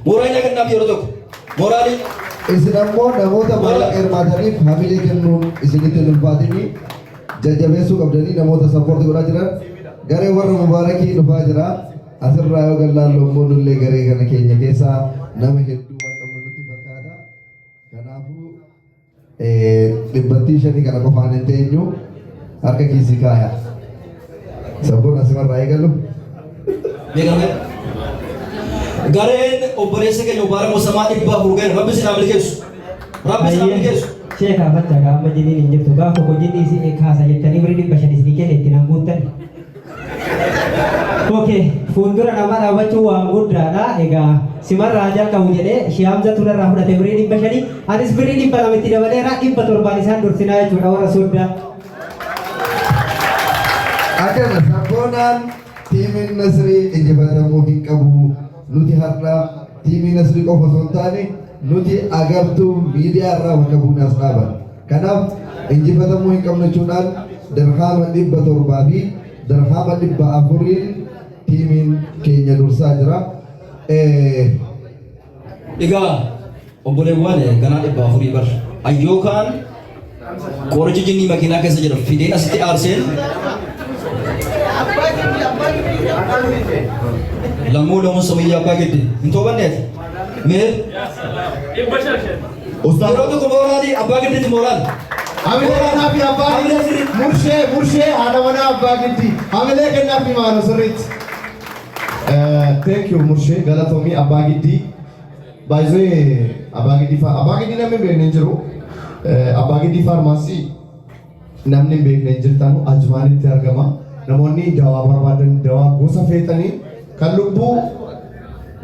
Mooraalii kan naaf yeroo tokko. Mooraalii. Isin ammoo namoota maallaqa hirmaataniif hamilee kennuun isinitti hin ulfaatini jajjabeessuu qabdanii namoota sappoortii godhaa jiran garee warra mubaarakii dhufaa jira asirraa yoo gallaan loommoo nullee garee kana keenya keessaa nama hedduu waan qabnu nutti fakkaata kanaafuu dhibbattii shanii kana qofaan hin teenyu harka kiisii kaaya sabboon asimarraa eegalu. Gareen obboleessa keenya Mubaarak Musammaa dhibbaa fuudhee rabbi sinaa milkeessu. Rabbi sinaa milkeessu. Sheekh Afata gaafa jiniin hin jirtu gaafa hojii isin kaasa jettanii birii dhibba shanii isin kenna ittiin hanguuttan. Okay, fuuldura nama dhaabachuu waan guddaadha. Egaa simarraa jalqabu jedhee Shihamza turarraa fudhate birii dhibba shanii anis birii dhibba lamitti dabaleera dhibba torbaan isaan dursinaa jechuudha warra sooddaa. Akkana sabboonaan tiimiin Nasrii injifatamuu hin qabu. Nuti har'a tiimii Nasrii qofa osoo hin taane nuti agartuu miidiyaa irraa bakka bu'uun as dhaaban. Kanaaf injifatamuu hin qabnu jechuudhaan dirhaama 700 fi dirhaama 400 tiimiin keenya dursaa jira. Egaa obboleewwan ganaa 400 bar ayyookaan qorichi jinnii makiinaa keessa jira fideen asitti aarseen lammuu lamuun samiyyaa abbaa giddi hin toobanneet mee yeroo tokko mooraalii abbaa gidditti mooraalii hamilee kennaa fi abbaa giddi murshee haadha manaa abbaa giddi hamilee kennaa fi maano sirriitti. Thank you murshee galatoomii abbaa giddi baay'ee abbaa giddi namni beekne hin jiru abbaa giddi faarmaasii namni beekne hin jirtanu Ajmaanitti argama. Namoonni dawaa barbaadan dawaa gosa feetanii kan lubbuu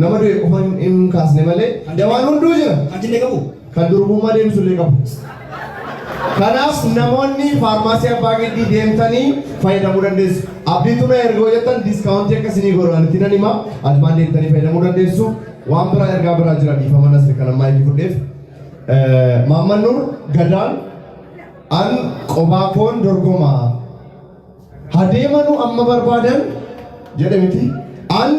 nama du'e qofa hin kaasne malee dawaan hunduu jira. Kan durbummaa deemsullee qabu. Kanaaf namoonni faarmaasii abbaa giddii deemtanii fayyadamuu dandeessu. Abdiitu na ergoo jettan diiskaawuntii akkasii godhan itti nan hima. Ajmaan deemtanii fayyadamuu dandeessu. Waan biraa ergaa biraa jira dhiifama Nasri kan ammaa itti fudheef. Maammannuun gadaan an qobaakoon dorgomaa. Hadeemanu amma barbaadan jedhe miti an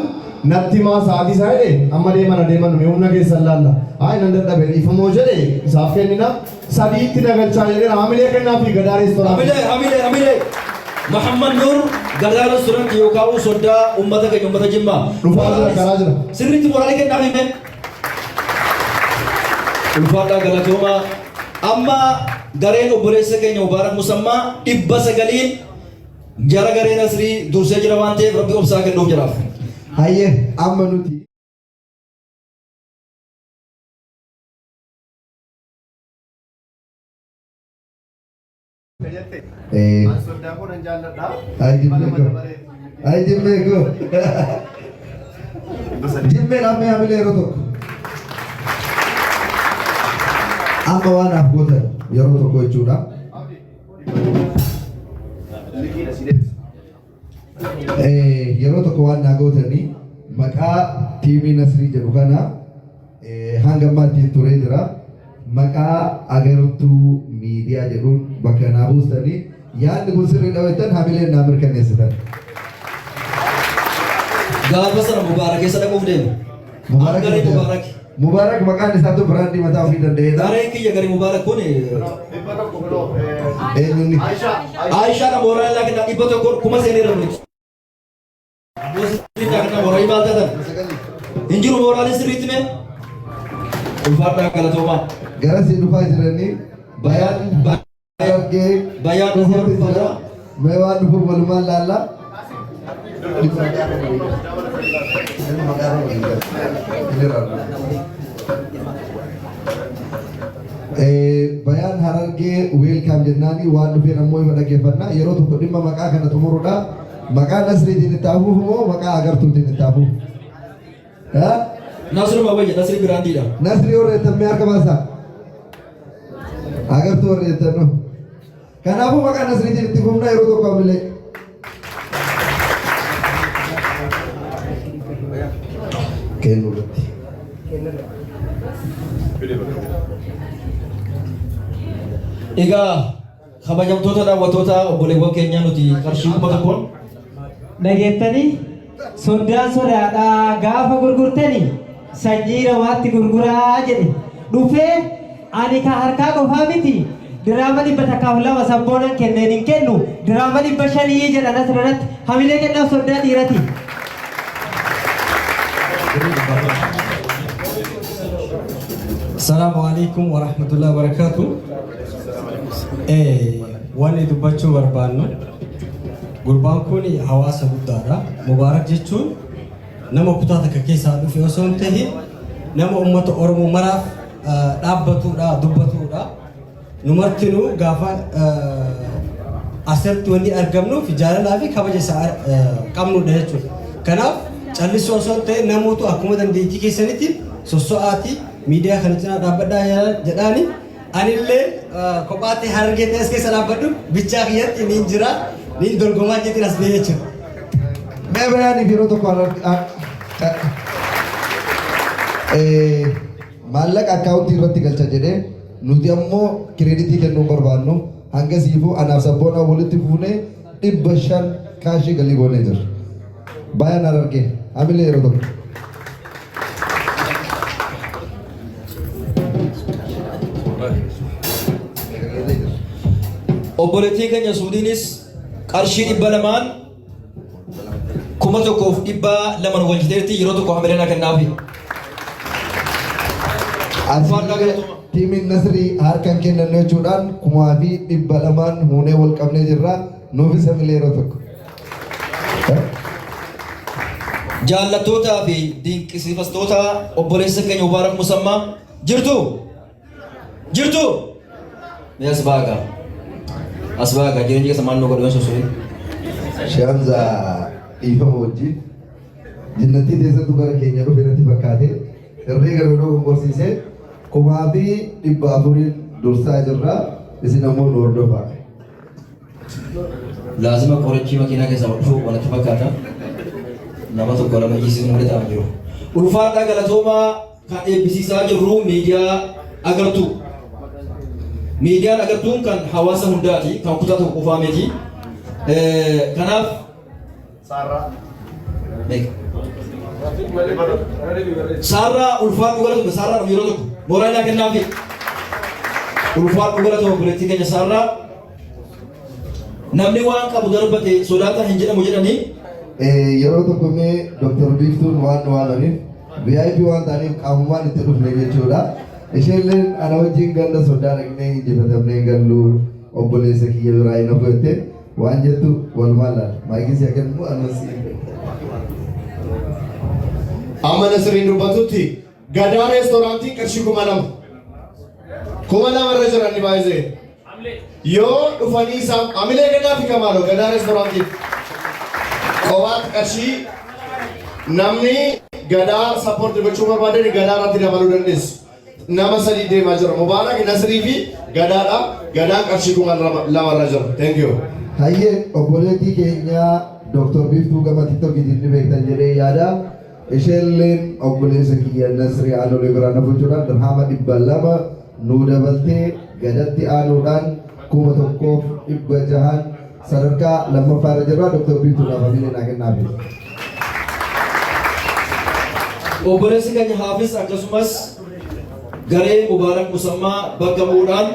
natti maa sa'aatii isaa jedhe amma adeemanu mee humna keessan laalla haa nan dadhabe dhiifamoo jedhe isaaf kennina sadiitti nagalchaa jedhe hamilee kennaa fi gadaa reestooraantii. Hamilee Muhammad Nur gadaa reestooraantii yookaan soddaa uummata keenya uummata Jimmaa. Dhufaa jira karaa jira. Sirriitti mooraalii kennaa fi mee ulfaadhaa galatoomaa amma gareen obboleessa keenya Mubaarak Musammaa 900 jara garee Nasrii dursee jira waan ta'eef rabbi obsaa kennuuf jiraaf. Hayyee amma nuti jimmee lammee hamilee yeroo tokko amma waan haaf gootan yeroo tokko jechuudha. Yeroo tokko waan naa gootanii maqaa tiimii Nasrii jedhu kana hanga ammaatti turee jira. Maqaa agartuu miidiyaa jedhuun bakka naa buustanii yaadni kun sirrii dhaweettan hamileen naa mirkaneessitan. Gaafa sana Mubaarak keessa dhaquuf deemu. Mubaarak maqaan isaatu biraandii mataa ofii danda'eedha. Gareen kiyya gari Mubaarak kun eenyuuni? Aishaadha mooraalii laakiin 100 kuma seeneera nuti. Mooraalii maal taatan? Injiru mooraalii sirriitti mee? Ulfaadhaa galatoomaa. Gara si dhufaa jiranii bayaan dhufuutu jira. Mee waan dhufuuf walumaan laallaa? Bayaan Harargee weelkaam jennaanii waan dhufeen ammoo ima dhaggeeffannaa yeroo tokko dhimma maqaa kana xumuruudha. Maqaa Nasriitiin itti hafuuf moo maqaa agartuutiin itti hafuuf? Nasri Mawayya, Nasri Biraandiidha. Nasri horreettan mee harka baasaa? Agartuu horreettan no. Kanaafuu maqaa Nasriitiin itti fufna yeroo tokko amillee. Kennu irratti. Egaa kabajamtoota daawwattoota obboleewwan keenyaa nuti qarshii 100 dhageettanii soddaan sodaadhaa gaafa gurgurtanii sanyii namaatti gurguraa jedhe dhufee ani ka harkaa qofaa miti diraama 100 sabboonan kenneen hin kennu diraama 500 jedhan asirratti hamilee kennaaf soddaa dhiirati. Assalamu alaikum warahmatullahi wabarakatuh. Wanni dubbachuu barbaannu gurbaan kun hawaasa guddaadha. Mubaarak jechuun nama kutaa takka keessaa dhufe osoo hin ta'in nama uummata Oromoo maraaf dhaabbatudha, dubbatudha. Numartinuu gaafa asirratti wanni argamnuuf jaalalaa fi kabaja isaa qabnudha jechuudha. Kanaaf callisoo osoo hin ta'in namoota akkuma dandeettii keessanitti sosso'aatii miidiyaa kana cinaa dhaabbadhaa jedhaani anillee kophaatti hargee ta'es keessa dhaabbadhu bichaa kiyyatti niin jira niin dorgomaa jettiin as ba'ee jechuudha. Mee biraanii yeroo tokko maallaqa akkaawuntii irratti galcha jedhee nuti ammoo kireeditii kennuu barbaannu hanga siifuu anaaf sabboonaa walitti fuunee 500 kaashii galii goonee jira. Baay'aan argee hamilee yeroo tokko. Obboleettii keenya Suudiinis qarshii 200 1,200 wajjiteetti yeroo tokko hamileen kennaafi. Tiimiin Nasrii harkaan kennan jechuudhaan 1,200 huunee wal qabnee jirra nuufis hamilee yeroo tokko. Jaallattootaa fi dinqisiifastoota obboleessa keenya Mubaarak Musammaa jirtu mee asbaagaa jireenya keessa maal nu godhan sosorii. Shamza dhiifama wajjin jinnattii teessattu gara keenya dhufe natti fakkaate irree gadoo gomborsiisee 1,400 dursaa jirra isin ammoo nu hordofaa. Laazima qorachii makiinaa keessa dhufuu wanatti fakkaata. Nama tokko lama jiisisu malee ta'an jiru. Ulfaadhaa galatoomaa kan eebbisiisaa jirru miidiyaa agartuu. Miidiyaan agartuun kan hawaasa hundaati, kan kutaa tokko qofaa miti. Kanaaf Saarraa ulfaadhu galatu Saarraa yeroo tokko mooraa kennaafi. Ulfaadhu galatu obboleettii keenya Saarraa namni waan qabu darbate sodaata hin jedhamu jedhanii. Yeroo tokko mee Dr. Biiftuun waan nu waamaniif VIP waan ta'aniif qaamumaan itti dhufne jechuudha. Isheenilleen ana wajjin ganda sodaa dhaqnee injifatamnee gallu obboleessa kiyya biraa hin ofotte waan jettu walumaan laala. Maayikii si akennu anasi. Amma Nasriin dubbatutti gadaa reestooraantii qarshii 2,000 irra jiran ni baay'ee. Yoo dhufanii isaan hamilee gadaa fi kamaaloo gadaa reestooraantii qofaatti qarshii namni gadaa sappoortii gochuu barbaadani gadaa irratti dabaluu dandeessu. Nama sadii deemaa jira. Mubaarak Nasrii fi gadaadha. Gadaan qarshii 2,000 irra jira. Thank you. Hayyee obboleettii keenya Dr. Biiftuu gama TikTokiitiin ni beektan jedhee yaada. Isheenilleen obboleessa kiyya Nasrii Aanolee biraan nafuudhaan dirhama 200 nuu dabaltee gadatti aanuudhaan 1,600 sadarkaa lammaffaa irra jirra. Dr. Biiftuudhaaf hamilee naa kennaafi. Obboleessi keenya Haafis akkasumas garee Mubaarak Musammaa bakka bu'uudhaan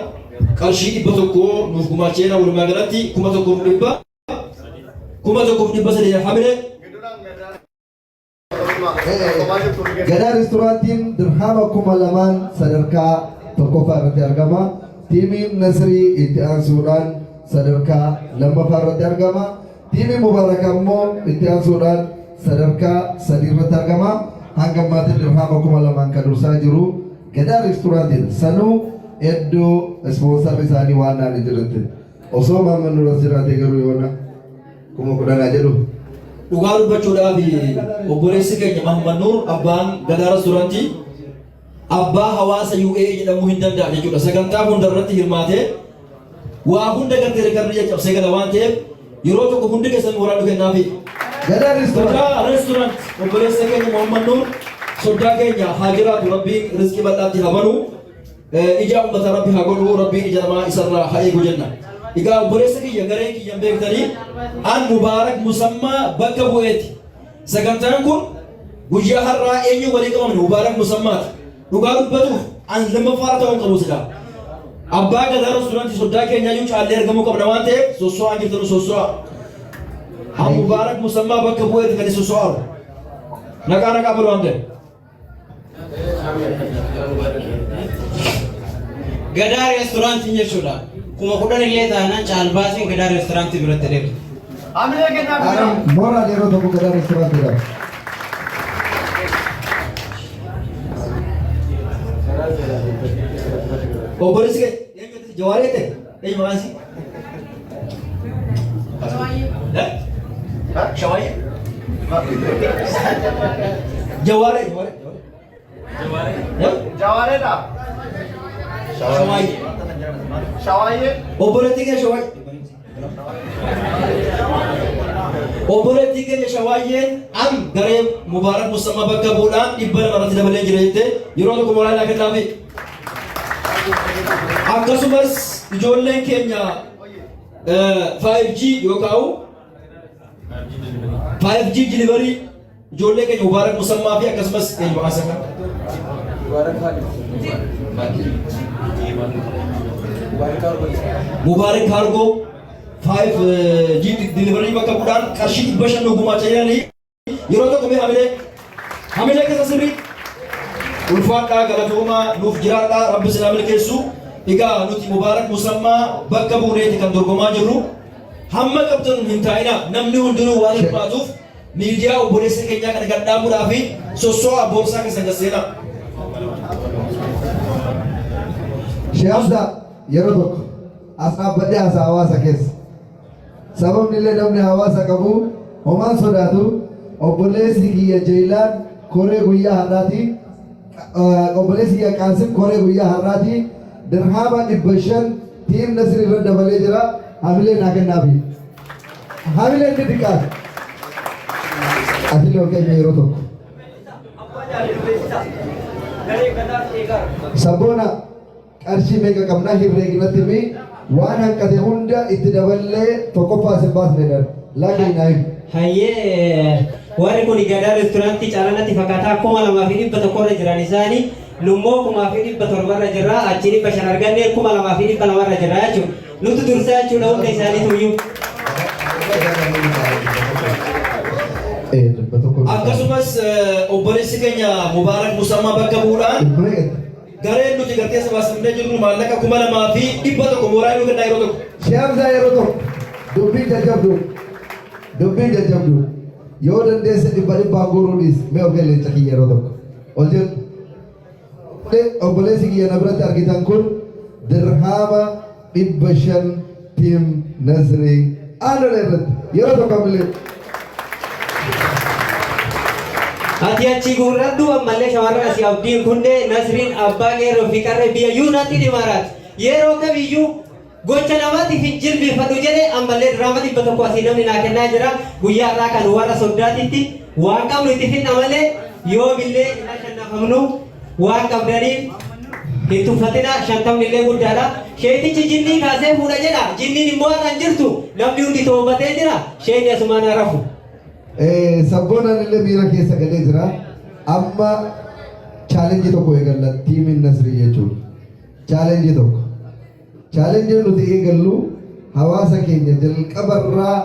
qarshii 100 nuuf gumaacheera walumaa galatti 1,100 hamilee. Gadaa reestooraantiin dirhama 2,000 sadarkaa tokkoffaa irratti argama. Tiimiin Nasrii itti aansuudhaan sadarkaa lammaffaa irratti argama. Tiimiin Mubaarak ammoo itti aansuudhaan sadarkaa 3 irratti argama. Hanga ammaatti dirhama 2,000 kan dursaa jiru. Gadaa reestooraantiin sanuu iddoo ispoonsarri isaanii waan naani jirutti osoo maamman nuras jiraatee garuu yoona 10,000 jedhu. Dhugaa dubbachuudhaaf obboleessi keenya Mahammad Nuur abbaan gadaa reestooraantii abbaa hawaasa UAE jedhamuu hin danda'a jechuudha. Sagantaa hundarratti hirmaatee waa hunda gartee rikarri cabsee gala waan ta'eef yeroo tokko hundi keessan waraanu kennaafi. Gadaa reestooraant obboleessa keenya Mahammad Nuur sodaa keenya haa jiraatu rabbiin rizqii bal'aatti haa banu ija ummata rabbi haa godhu rabbiin ija namaa isarraa haa eegu jenna. Egaa obboleessa kiyya garee kiyyan beektanii an Mubaarak Musammaa bakka bu'eeti. Sagantaan kun guyyaa har'aa eenyu walii qabamne Mubaarak Musammaati. Dhugaa dubbatuuf an lammaffaa ta'uun qabu sila. Abbaa Gadaa Restooraantii soddaa keenyaa iyyuu caallee argamuu qabna waan ta'eef sosso'aa jirtanu sosso'aa. Haa Mubaarak Musammaa bakka bu'eeti kan sosso'aa. Naqaa balu waan ta'eef. Gadaa Restooraantii jechuudha. Kuma kudhan illee taanaan caalbaasiin Gadaa Restooraantii biratti deemtu. Moral yeroo tokko Gadaa Restooraantii dha. Obboleessi kee Jawaaree ta'e eenyu maqaan isii? Shawaayee. Jawaaree. Jawareedha. Shawaayee. Shawaayee. Obboleettii kee Shawaayee. Obboleettii keenya Shawaayeen an garee Mubaarak Musammaa bakka bu'uudhaan 200 irratti dabalee jira jettee yeroo tokko mooraalaa kennaafi. Akkasumas ijoolleen keenya 5G yookaan 5G delivery ijoollee keenya Mubaarak Musammaa fi akkasumas eenyu maqaan isaa? Mubaarak Cargo 5G delivery bakka bu'uudhaan qarshii 500 gumaachaa jiranii yeroo tokko mee hamilee keessa sirrii ulfaadhaa galatoomaa nuuf jiraadhaa rabbi sinaa milkeessu. Egaa nuti Mubaarak Musammaa bakka buuneeti kan dorgomaa jirru hamma qabdan hin taa'ina namni hundinuu waan hirmaatuuf miidiyaa obboleessa keenyaa kana gadhaabuudhaa fi sosso'aa boorsaa keessa gasseena. Sheekh yeroo tokko as dhaabbadhee haasaa hawaasa keessa. Sababni illee namni hawaasa qabu homaan sodaatu obboleessi kiyya Jeelaan koree guyyaa har'aati. Obboleessi kiyya Qaasim koree guyyaa har'aati. Dirhama 500 tiim Nasri irra dabalee jira. Hamilee naa kennaafi. Hamilee inni xiqqaan. Ati loo keenya yeroo tokko. Sabboona qarshii meeqa qabnaa herreeginatti mi waan hanqate hunda itti daballee tokkoffaa sin baasne dha. Lakin naayim. Hayyee warri kun Gadaa Restooraantii caalatti fakkaataa 2100 irra jiran isaanii nummoo 1700 irra jirra achi 500 arganne 2200 irra jirra jechuudha. Nuti dursaa jechuudha hunda isaanii tuyyuu. Akkasumas obboleessi keenya Mubaarak Musammaa bakka bu'uudhaan gareen nuti gartee sabaasifnee jirru maallaqa 2100 mooraa nu kennaa yeroo tokko. Sheekh yeroo tokko dubbii jajjabdu yoo dandeesse 100 guuruudhis mee of galleessa kiyya yeroo tokko ol jedhu. Obboleessi kiyya na biratti argitan kun dirhama 500 tiim Nasrii aanolee irratti yeroo tokko ammallee. Ati achi gurradhu ammallee shamarran asii abdiin kunde Nasriin abbaa qeerroo fi qarree biyya Yuunaayitid Imaaraat yeroo kamiyyuu gocha namaatiif hin jilbeeffadhu jedhee ammallee dirhama 100 asii namni naa kennaa jira guyyaa irraa kan warra soddaatitti waan qabnu itti finna malee yoomillee hin ashannafamnu waan qabdaniif hin tuffatina 50 illee guddaadha. Sheetichi jinnii kaasee fuudha jedha jinniin immoo har'an jirtu namni hundi toobatee jira sheeni asumaan harafu. Sabboonaan illee miira keessa galee jira. Amma chaalenjii tokko eegalla tiimiin Nasrii jechuudha. Chaalenjii tokko. Chaalenjii nuti eegallu hawaasa keenya jalqabarraa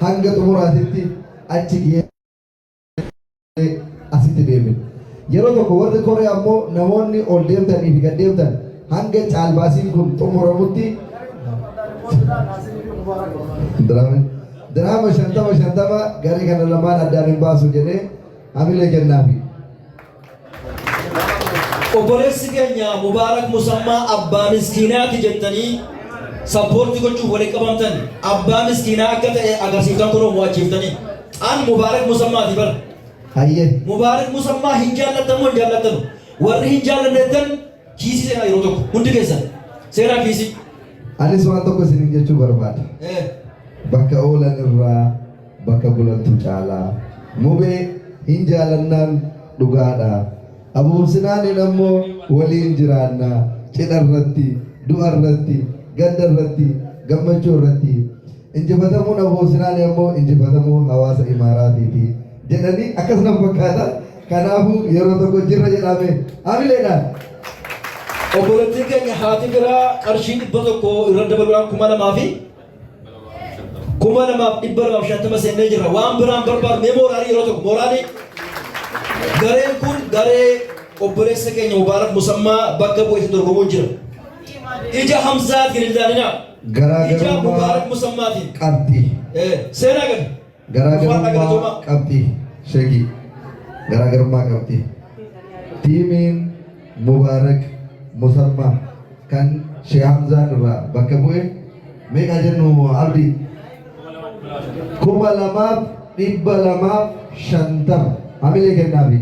hanga xumuraatitti achi asitti deemne. Yeroo tokko warri koree ammoo namoonni ol deemtanii fi gad deemtan hanga caalbaasiin kun xumuramutti dirhama 50 garii kana lamaan addaan hin baasu jedhee hamilee kennaafi. Obboleessi keenya Mubaarak Musammaa abbaa miskiinaati jettanii sappoortii gochuuf waliin qabamtan abbaa miskiinaa akka ta'e agarsiiftan kunoo mo'achiiftanii an Mubaarak Musammaati bara. Hayyee. Mubaarak Musammaa hin jaallatamu hin jaallatamu warri hin jaallanneettan kiisii seenaa yeroo tokko hundi keessan seenaa kiisii. Anis waan tokko isiniin jechuu barbaada. Bakka oolan irraa bakka bulantu caalaa mubee hin jaallannaan dhugaadha. Abuubsinaaniin ammoo waliin jiraannaa cidha irratti du'a irratti gadda irratti gammachuu irratti injifatamuun abuubsinaanii ammoo injifatamuu hawaasa Imaaraatiiti jedhanii akkasuma fakkaata Kanaafuu yeroo tokko jirra jedhame hamileedhaan. Obboleettiin keenya haati biraa qarshii 100 irra dabaluudhaan 2,250 seennee jirra. Waan biraan barbaadu mee mooraalii yeroo tokko mooraalii gareen kun garee obboleessa keenya Mubaarak Musammaa bakka bu'eetti dorgomuun jira. Ija Hamzaatiin ilaalinaa. Ija Mubaarak Musammaatiin. Qabxii. Seenaa gadi. Garaagarummaa qabxii. Sheekii. Garaagarummaa qabxii. Tiimiin Mubaarak Musammaa kan Sheekh Hamzaan irraa bakka bu'e meeqa jennu Abdii? 2,250 hamilee kennaafi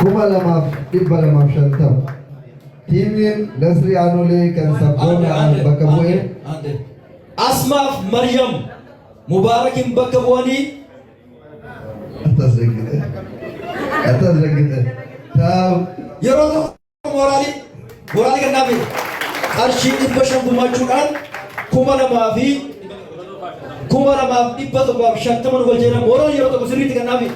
2,250 tiimiin Nasrii Aanolee kan Sabboonaan bakka bu'e Asmaaf Maryam Mubaarakin bakka bu'anii atas regite yeroo tokko mooraalii kennaafi qarshii 500 gumaachuudhaan 2,250 wal jedhan mooraalii yeroo tokko sirriitti kennaafi.